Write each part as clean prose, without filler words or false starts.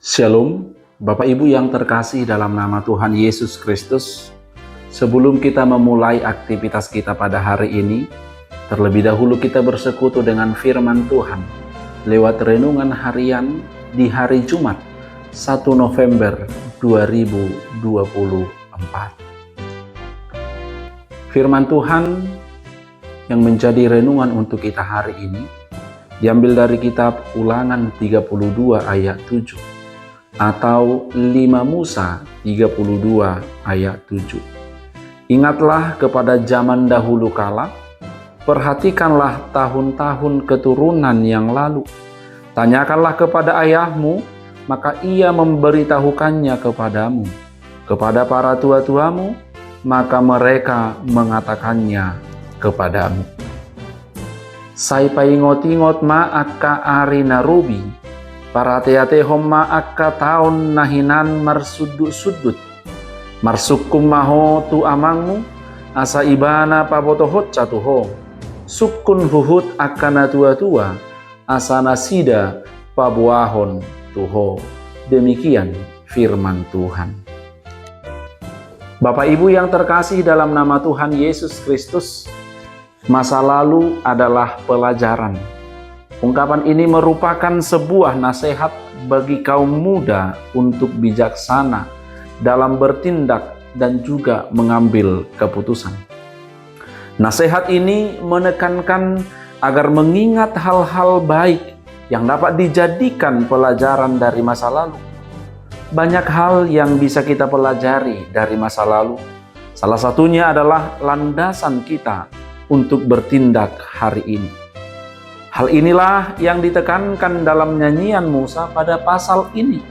Shalom, Bapak Ibu yang terkasih dalam nama Tuhan Yesus Kristus. Sebelum kita memulai aktivitas kita pada hari ini, terlebih dahulu kita bersekutu dengan firman Tuhan lewat renungan harian di hari Jumat 1 November 2024. Firman Tuhan yang menjadi renungan untuk kita hari ini diambil dari kitab Ulangan 32 ayat 7 atau 5 Musa 32 ayat 7. Ingatlah kepada zaman dahulu kala, perhatikanlah tahun-tahun keturunan yang lalu. Tanyakanlah kepada ayahmu, maka ia memberitahukannya kepadamu. Kepada para tua-tuamu, maka mereka mengatakannya kepadamu. Sai paingot-ingot ma akka ari narubi, para teate homma akka taon nahinan marsudut-sudut. Marsukum maho tu amangmu, asa ibana pabotohot catuho. Sukun huhut akana tua-tua, asa nasida pabuahon tuho. Demikian firman Tuhan. Bapak Ibu yang terkasih dalam nama Tuhan Yesus Kristus, masa lalu adalah pelajaran. Ungkapan ini merupakan sebuah nasihat bagi kaum muda untuk bijaksana dalam bertindak dan juga mengambil keputusan. Nasihat ini menekankan agar mengingat hal-hal baik yang dapat dijadikan pelajaran dari masa lalu. Banyak hal yang bisa kita pelajari dari masa lalu. Salah satunya adalah landasan kita untuk bertindak hari ini. Hal inilah yang ditekankan dalam nyanyian Musa pada pasal ini.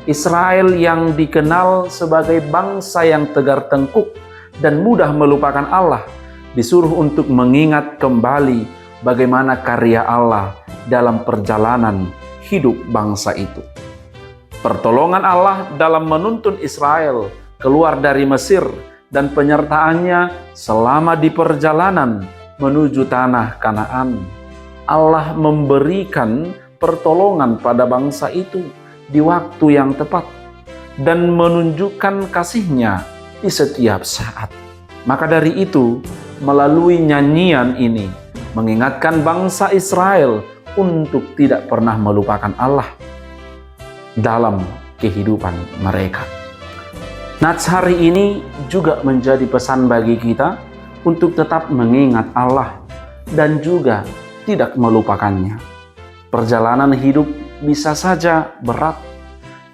Israel yang dikenal sebagai bangsa yang tegar tengkuk dan mudah melupakan Allah, disuruh untuk mengingat kembali bagaimana karya Allah dalam perjalanan hidup bangsa itu. Pertolongan Allah dalam menuntun Israel keluar dari Mesir dan penyertaannya selama di perjalanan menuju tanah Kanaan. Allah memberikan pertolongan pada bangsa itu di waktu yang tepat dan menunjukkan kasih-Nya di setiap saat. Maka dari itu, melalui nyanyian ini mengingatkan bangsa Israel untuk tidak pernah melupakan Allah dalam kehidupan mereka. Nats hari ini juga menjadi pesan bagi kita untuk tetap mengingat Allah dan juga tidak melupakannya. Perjalanan hidup bisa saja berat,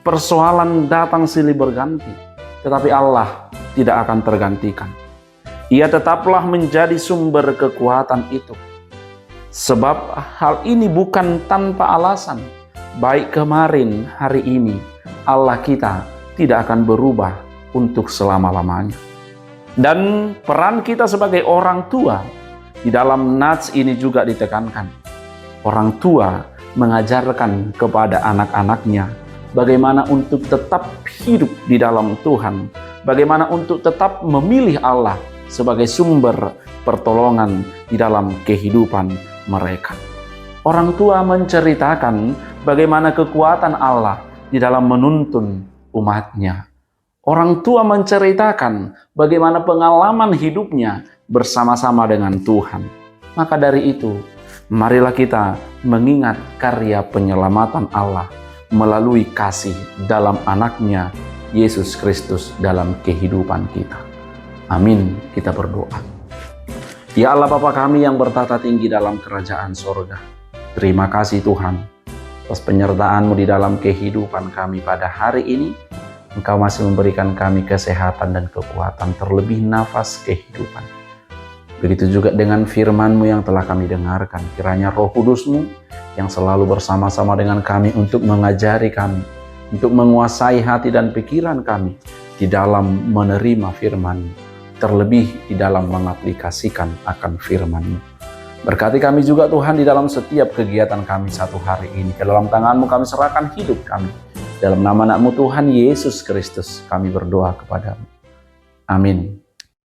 persoalan datang silih berganti, tetapi Allah tidak akan tergantikan. Ia tetaplah menjadi sumber kekuatan itu. Sebab hal ini bukan tanpa alasan. Baik kemarin, hari ini, Allah kita tidak akan berubah untuk selama-lamanya. Dan peran kita sebagai orang tua di dalam nats ini juga ditekankan. Orang tua mengajarkan kepada anak-anaknya bagaimana untuk tetap hidup di dalam Tuhan, bagaimana untuk tetap memilih Allah sebagai sumber pertolongan di dalam kehidupan mereka. Orang tua menceritakan bagaimana kekuatan Allah di dalam menuntun umatnya. Orang tua menceritakan bagaimana pengalaman hidupnya bersama-sama dengan Tuhan. Maka dari itu, marilah kita mengingat karya penyelamatan Allah melalui kasih dalam anaknya Yesus Kristus dalam kehidupan kita. Amin. Kita berdoa. Ya Allah Bapa kami yang bertata tinggi dalam kerajaan sorga, terima kasih Tuhan atas penyertaan-Mu di dalam kehidupan kami pada hari ini. Engkau masih memberikan kami kesehatan dan kekuatan, terlebih nafas kehidupan. Begitu juga dengan firman-Mu yang telah kami dengarkan. Kiranya Roh Kudus-Mu yang selalu bersama-sama dengan kami untuk mengajari kami, untuk menguasai hati dan pikiran kami di dalam menerima firman-Mu, terlebih di dalam mengaplikasikan akan firman-Mu. Berkati kami juga Tuhan di dalam setiap kegiatan kami satu hari ini. Ke dalam tangan-Mu kami serahkan hidup kami. Dalam nama anak-Mu Tuhan Yesus Kristus kami berdoa kepadamu. Amin.